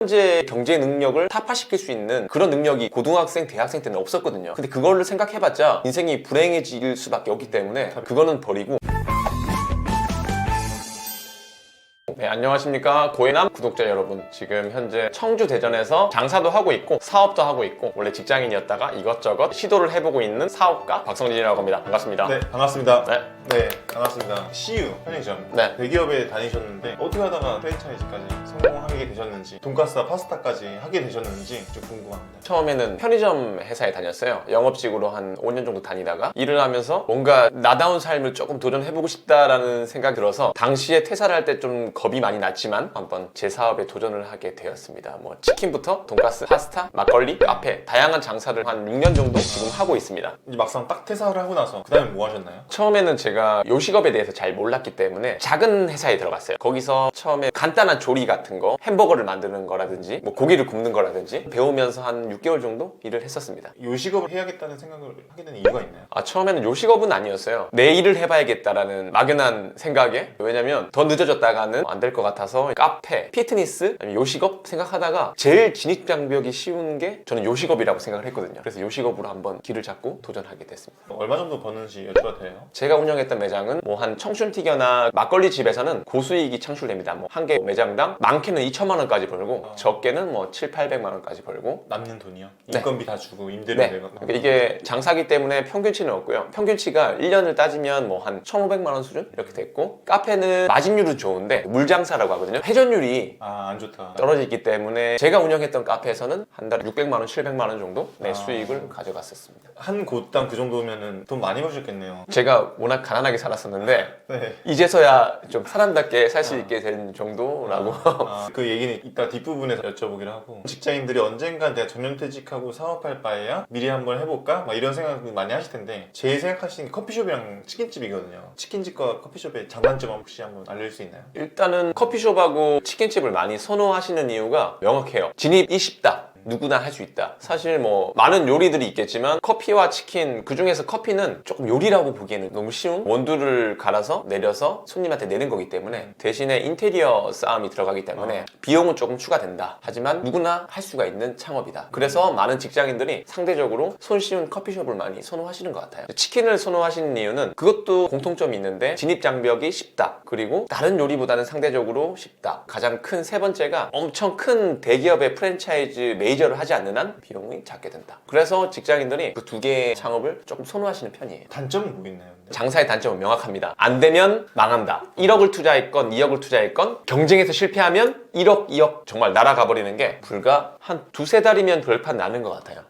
현재 경제 능력을 타파시킬 수 있는 그런 능력이 고등학생, 대학생 때는 없었거든요. 근데 그거를 생각해봤자 인생이 불행해질 수밖에 없기 때문에 그거는 버리고. 네, 안녕하십니까 고해남 구독자 여러분. 지금 현재 청주 대전에서 장사도 하고 있고 사업도 하고 있고 원래 직장인이었다가 이것저것 시도를 해보고 있는 사업가 박성진이라고 합니다. 반갑습니다. 네, 반갑습니다. 네. 네, 반갑습니다. CU 편의점 네. 대기업에 다니셨는데 어떻게 하다가 프랜차이즈까지 성공하게 되셨는지, 돈가스와 파스타까지 하게 되셨는지 좀 궁금합니다. 처음에는 편의점 회사에 다녔어요. 영업직으로 한 5년 정도 다니다가 일을 하면서 뭔가 나다운 삶을 조금 도전해보고 싶다라는 생각이 들어서 당시에 퇴사를 할 때 좀 겁이 많이 났지만 한번 제 사업에 도전을 하게 되었습니다. 뭐 치킨부터 돈가스, 파스타, 막걸리, 카페 다양한 장사를 한 6년 정도 지금 하고 있습니다. 이제 막상 딱 퇴사를 하고 나서 그 다음에 뭐 하셨나요? 처음에는 제가 요식업에 대해서 잘 몰랐기 때문에 작은 회사에 들어갔어요. 거기서 처음에 간단한 조리 같은 거, 햄버거를 만드는 거라든지 뭐 고기를 굽는 거라든지 배우면서 한 6개월 정도 일을 했었습니다. 요식업을 해야겠다는 생각을 하게 된 이유가 있나요? 처음에는 요식업은 아니었어요. 내 일을 해봐야겠다라는 막연한 생각에, 왜냐면 더 늦어졌다가는 안 될 것 같아서 카페, 피트니스, 아니면 요식업 생각하다가 제일 진입 장벽이 쉬운 게 저는 요식업이라고 생각을 했거든요. 그래서 요식업으로 한번 길을 잡고 도전하게 됐습니다. 얼마 정도 버는지 여쭤봐도 돼요? 제가 운영했던 매장은 뭐 한 청춘튀겨나 막걸리 집에서는 고수익이 창출됩니다. 뭐 한 개 매장당 많게는 2천만 원까지 벌고 적게는 뭐 7, 800만 원까지 벌고. 남는 돈이요? 네. 인건비 다 주고 임대료 네. 내고. 그러니까 이게 장사기 때문에 평균치는 없고요. 평균치가 1년을 따지면 뭐 한 1,500만 원 수준 이렇게 됐고, 카페는 마진율은 좋은데 물장사라고 하거든요. 회전율이 안 좋다. 떨어지기 때문에 제가 운영했던 카페에서는 한 달에 600만 원, 700만 원 정도 수익을 가져갔었습니다. 한 곳당 그 정도면은 돈 많이 버셨겠네요. 제가 워낙 가난하게 살았었는데 네. 이제서야 좀 사람답게 살 수 있게 된 정도라고. 그 얘기는 이따 뒷부분에서 여쭤보기로 하고, 직장인들이 언젠간 내가 정년퇴직하고 사업할 바에야 미리 한번 해볼까? 막 이런 생각을 많이 하실 텐데, 제일 생각하시는 게 커피숍이랑 치킨집이거든요. 치킨집과 커피숍의 장단점 혹시 한번 알릴 수 있나요? 일단은 커피숍하고 치킨집을 많이 선호하시는 이유가 명확해요. 진입이 쉽다. 누구나 할 수 있다. 사실 뭐 많은 요리들이 있겠지만 커피와 치킨, 그 중에서 커피는 조금 요리라고 보기에는 너무 쉬운, 원두를 갈아서 내려서 손님한테 내는 거기 때문에 대신에 인테리어 싸움이 들어가기 때문에 비용은 조금 추가된다. 하지만 누구나 할 수가 있는 창업이다. 그래서 많은 직장인들이 상대적으로 손쉬운 커피숍을 많이 선호하시는 것 같아요. 치킨을 선호하시는 이유는 그것도 공통점이 있는데 진입 장벽이 쉽다. 그리고 다른 요리보다는 상대적으로 쉽다. 가장 큰 세 번째가 엄청 큰 대기업의 프랜차이즈 메이저를 하지 않는 한 비용이 작게 된다. 그래서 직장인들이 그 두 개의 창업을 조금 선호하시는 편이에요. 단점은 뭐 있나요? 근데? 장사의 단점은 명확합니다. 안 되면 망한다. 1억을 투자했건 2억을 투자했건 경쟁에서 실패하면 1억, 2억 정말 날아가 버리는 게 불과 한 두세 달이면 별판 나는 것 같아요.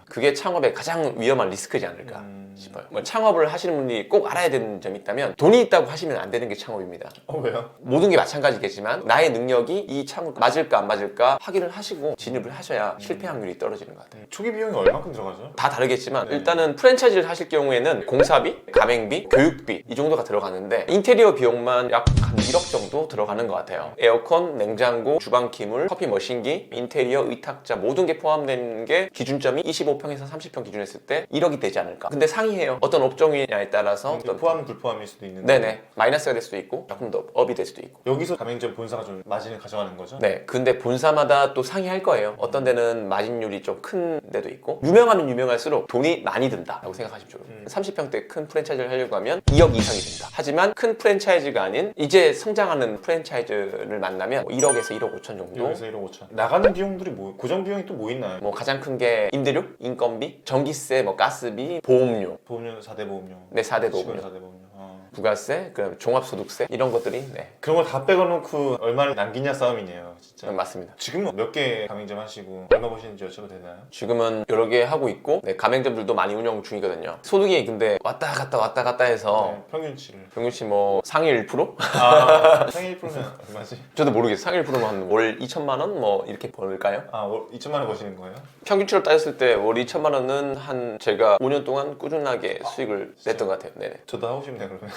그게 창업의 가장 위험한 리스크지 않을까 싶어요. 뭐 창업을 하시는 분이 꼭 알아야 되는 점이 있다면, 돈이 있다고 하시면 안 되는 게 창업입니다. 왜요? 모든 게 마찬가지겠지만 나의 능력이 이 창업 맞을까 안 맞을까 확인을 하시고 진입을 하셔야 실패 확률이 떨어지는 것 같아요. 초기 비용이 얼마큼 들어가죠? 다 다르겠지만 네. 일단은 프랜차이즈를 하실 경우에는 공사비, 가맹비, 교육비 이 정도가 들어가는데 인테리어 비용만 약 한 1억 정도 들어가는 것 같아요. 에어컨, 냉장고, 주방 기물, 커피 머신기, 인테리어, 의탁자 모든 게 포함된 게 기준점이 25평에서 30평 기준했을 때 1억이 되지 않을까. 근데 상이해요. 어떤 업종이냐에 따라서 어떤 포함 불포함일 수도 있는데. 네네 마이너스가 될 수도 있고 조금 더 업이 될 수도 있고. 여기서 가맹점 본사가 좀 마진을 가져가는 거죠? 네, 근데 본사마다 또 상이할 거예요. 어떤 데는 마진율이 좀 큰 데도 있고, 유명하면 유명할수록 돈이 많이 든다라고 생각하시면 좋아요. 30평대 큰 프랜차이즈를 하려고 하면 2억 이상이 든다. 하지만 큰 프랜차이즈가 아닌 이제 성장하는 프랜차이즈를 만나면 1억에서 1억 5천 정도. 1억에서 1억 5천. 나가는 비용들이 고정 비용이 또 뭐 있나요? 뭐 가장 큰 게 임대료, 인건비, 전기세, 뭐 가스비, 보험료, 보험료, 4대 보험료. 네 4대 시골 보험료, 4대 보험료. 부가세, 그다음에 종합소득세 이런 것들이 그런 걸 다 빼놓고 얼마를 남기냐 싸움이네요, 진짜. 맞습니다. 지금은 몇 개 가맹점 하시고 얼마 버시는지 여쭤봐도 되나요? 지금은 여러 개 하고 있고, 네, 가맹점들도 많이 운영 중이거든요. 소득이 근데 왔다 갔다 해서 네, 평균치를. 평균치 뭐 상위 1%? 상위 1%면 얼마지? 저도 모르겠어요. 상위 1%면 한 월 2천만 원 뭐 이렇게 벌까요? 월 2천만 원 버시는 거예요? 평균치로 따졌을 때 월 2천만 원은 한 제가 5년 동안 꾸준하게 수익을 냈던 것 같아요. 네네. 저도 하고 싶네요, 그러면.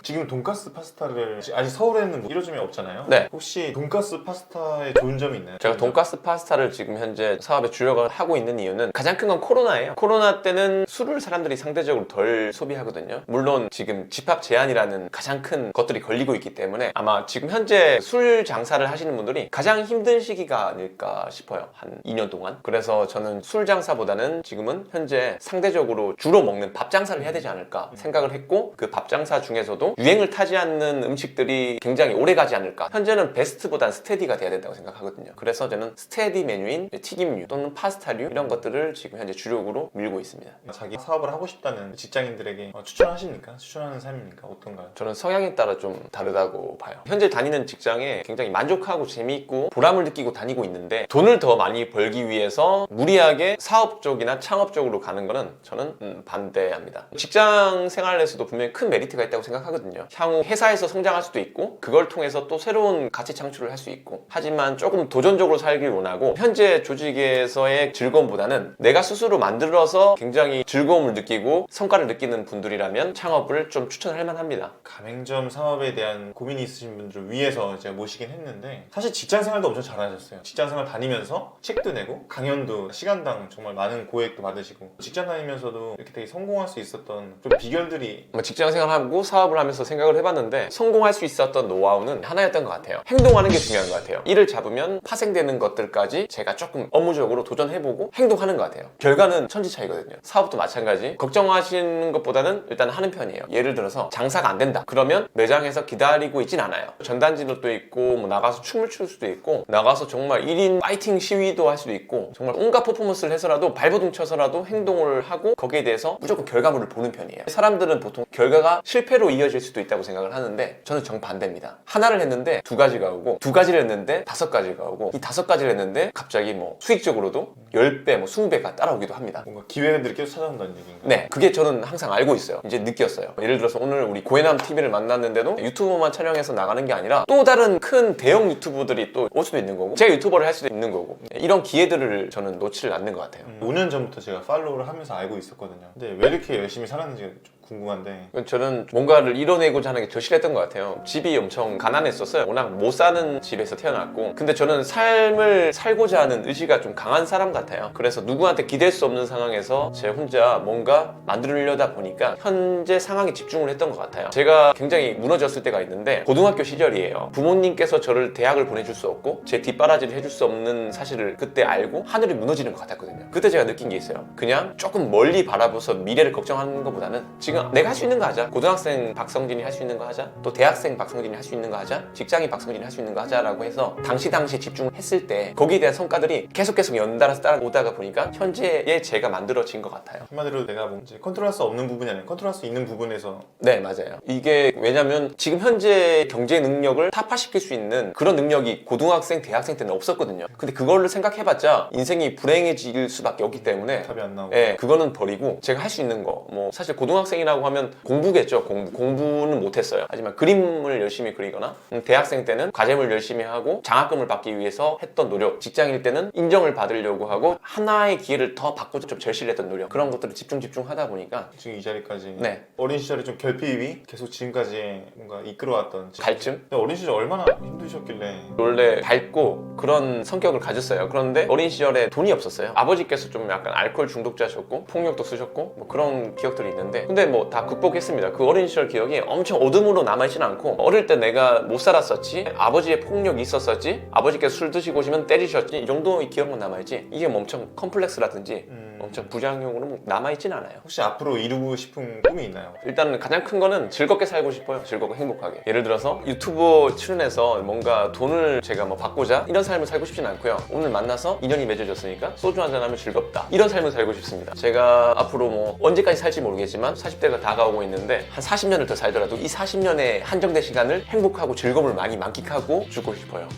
지금 돈가스 파스타를 아직 서울에는 뭐 1호점이 없잖아요. 네. 혹시 돈가스 파스타에 좋은 점이 있나요? 제가 돈가스 파스타를 지금 현재 사업에 주력을 하고 있는 이유는 가장 큰 건 코로나예요. 코로나 때는 술을 사람들이 상대적으로 덜 소비하거든요. 물론 지금 집합 제한이라는 가장 큰 것들이 걸리고 있기 때문에 아마 지금 현재 술 장사를 하시는 분들이 가장 힘든 시기가 아닐까 싶어요. 한 2년 동안. 그래서 저는 술 장사보다는 지금은 현재 상대적으로 주로 먹는 밥 장사를 해야 되지 않을까 생각을 했고, 그 밥 장사 중에서도 유행을 타지 않는 음식들이 굉장히 오래 가지 않을까. 현재는 베스트보다는 스테디가 돼야 된다고 생각하거든요. 그래서 저는 스테디 메뉴인 튀김류 또는 파스타류 이런 것들을 지금 현재 주력으로 밀고 있습니다. 자기 사업을 하고 싶다는 직장인들에게 추천하십니까? 추천하는 삶입니까? 어떤가요? 저는 성향에 따라 좀 다르다고 봐요. 현재 다니는 직장에 굉장히 만족하고 재미있고 보람을 느끼고 다니고 있는데, 돈을 더 많이 벌기 위해서 무리하게 사업 쪽이나 창업 쪽으로 가는 거는 저는 반대합니다. 직장 생활에서도 분명히 큰 메리트가 있다고 생각하거든요. 향후 회사에서 성장할 수도 있고 그걸 통해서 또 새로운 가치 창출을 할 수 있고, 하지만 조금 도전적으로 살길 원하고 현재 조직에서의 즐거움보다는 내가 스스로 만들어서 굉장히 즐거움을 느끼고 성과를 느끼는 분들이라면 창업을 좀 추천할 만합니다. 가맹점 사업에 대한 고민이 있으신 분들을 위해서 제가 모시긴 했는데, 사실 직장 생활도 엄청 잘하셨어요. 직장 생활 다니면서 책도 내고 강연도 시간당 정말 많은 고액도 받으시고, 직장 다니면서도 이렇게 되게 성공할 수 있었던 좀 비결들이 직장 생활하고 사업을 하면서 생각을 해봤는데, 성공할 수 있었던 노하우는 하나였던 것 같아요. 행동하는 게 중요한 것 같아요. 일을 잡으면 파생되는 것들까지 제가 조금 업무적으로 도전해보고 행동하는 것 같아요. 결과는 천지차이거든요. 사업도 마찬가지. 걱정하시는 것보다는 일단 하는 편이에요. 예를 들어서 장사가 안 된다 그러면 매장에서 기다리고 있진 않아요. 전단지도 있고 뭐 나가서 춤을 출 수도 있고 나가서 정말 1인 파이팅 시위도 할 수도 있고 정말 온갖 퍼포먼스를 해서라도 발버둥 쳐서라도 행동을 하고 거기에 대해서 무조건 결과물을 보는 편이에요. 사람들은 보통 결과가 실패로 이어질 수도 있다고 생각을 하는데, 저는 정반대입니다. 하나를 했는데 2가지가 오고, 2가지를 했는데 5가지가 오고, 이 5가지를 했는데 갑자기 뭐 수익적으로도 10배, 뭐 20배가 따라오기도 합니다. 뭔가 기회들이 계속 찾아온다는 얘기인가요? 네, 그게 저는 항상 알고 있어요. 이제 느꼈어요. 예를 들어서 오늘 우리 고해남 TV를 만났는데도 유튜버만 촬영해서 나가는 게 아니라 또 다른 큰 대형 유튜버들이 또 올 수도 있는 거고, 제가 유튜버를 할 수도 있는 거고, 이런 기회들을 저는 놓치를 않는 것 같아요. 5년 전부터 제가 팔로우를 하면서 알고 있었거든요. 근데 왜 이렇게 열심히 살았는지 좀 궁금한데, 저는 뭔가를 이뤄내고자 하는 게 절실했던 것 같아요. 집이 엄청 가난했었어요. 워낙 못 사는 집에서 태어났고, 근데 저는 삶을 살고자 하는 의지가 좀 강한 사람 같아요. 그래서 누구한테 기댈 수 없는 상황에서 제 혼자 뭔가 만들려다 보니까 현재 상황에 집중을 했던 것 같아요. 제가 굉장히 무너졌을 때가 있는데, 고등학교 시절이에요. 부모님께서 저를 대학을 보내줄 수 없고 제 뒷바라지를 해줄 수 없는 사실을 그때 알고 하늘이 무너지는 것 같았거든요. 그때 제가 느낀 게 있어요. 그냥 조금 멀리 바라보면서 미래를 걱정하는 것보다는 지금 내가 할 수 있는 거 하자. 고등학생 박성진이 할 수 있는 거 하자. 또 대학생 박성진이 할 수 있는 거 하자. 직장인 박성진이 할 수 있는 거 하자라고 해서 당시에 집중을 했을 때 거기에 대한 성과들이 계속 연달아서 따라오다가 보니까 현재의 제가 만들어진 것 같아요. 한마디로 내가 뭐 이제 컨트롤할 수 없는 부분이 아니라 컨트롤할 수 있는 부분에서. 네, 맞아요. 이게 왜냐면 지금 현재 경제 능력을 타파시킬 수 있는 그런 능력이 고등학생, 대학생 때는 없었거든요. 근데 그거를 생각해봤자 인생이 불행해질 수밖에 없기 때문에, 답이 안 나오고. 예, 그거는 버리고 제가 할 수 있는 거, 뭐 사실 고등학생이라고 하면 공부겠죠. 공부는 못했어요. 하지만 그림을 열심히 그리거나, 대학생 때는 과제물 열심히 하고 장학금을 받기 위해서 했던 노력, 직장일 때는 인정을 받으려고 하고 하나의 기회를 더 받고 좀 절실했던 노력, 그런 것들을 집중하다 보니까 지금 이 자리까지. 네. 어린 시절에 좀 결핍이 계속 지금까지 뭔가 이끌어왔던 갈증? 근데 어린 시절 얼마나 힘드셨길래. 원래 밝고 그런 성격을 가졌어요. 그런데 어린 시절에 돈이 없었어요. 아버지께서 좀 약간 알코올 중독자셨고 폭력도 쓰셨고 뭐 그런 기억들이 있는데, 근데 뭐 다 극복했습니다. 그 어린 시절 기억이 엄청 어둠으로 남아있진 않고, 어릴 때 내가 못 살았었지, 아버지의 폭력이 있었었지, 아버지께서 술 드시고 오시면 때리셨지, 이 정도의 기억만 남아있지, 이게 뭐 엄청 컴플렉스라든지 엄청 부작용으로 남아있진 않아요. 혹시 앞으로 이루고 싶은 꿈이 있나요? 일단 가장 큰 거는 즐겁게 살고 싶어요. 즐겁고 행복하게. 예를 들어서 유튜버 출연해서 뭔가 돈을 제가 뭐 받고자 이런 삶을 살고 싶진 않고요. 오늘 만나서 인연이 맺어졌으니까 소주 한잔 하면 즐겁다, 이런 삶을 살고 싶습니다. 제가 앞으로 뭐 언제까지 살지 모르겠지만 40대가 다가오고 있는데 한 40년을 더 살더라도 이 40년의 한정된 시간을 행복하고 즐거움을 많이 만끽하고 죽고 싶어요.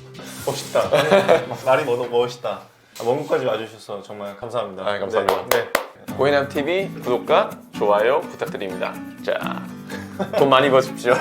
멋있다. 말이 멋있다. 먼 곳까지 와주셔서 정말 감사합니다. 아, 감사합니다. 네. 고해남 TV 구독과 좋아요 부탁드립니다. 자, 돈 많이 버십시오.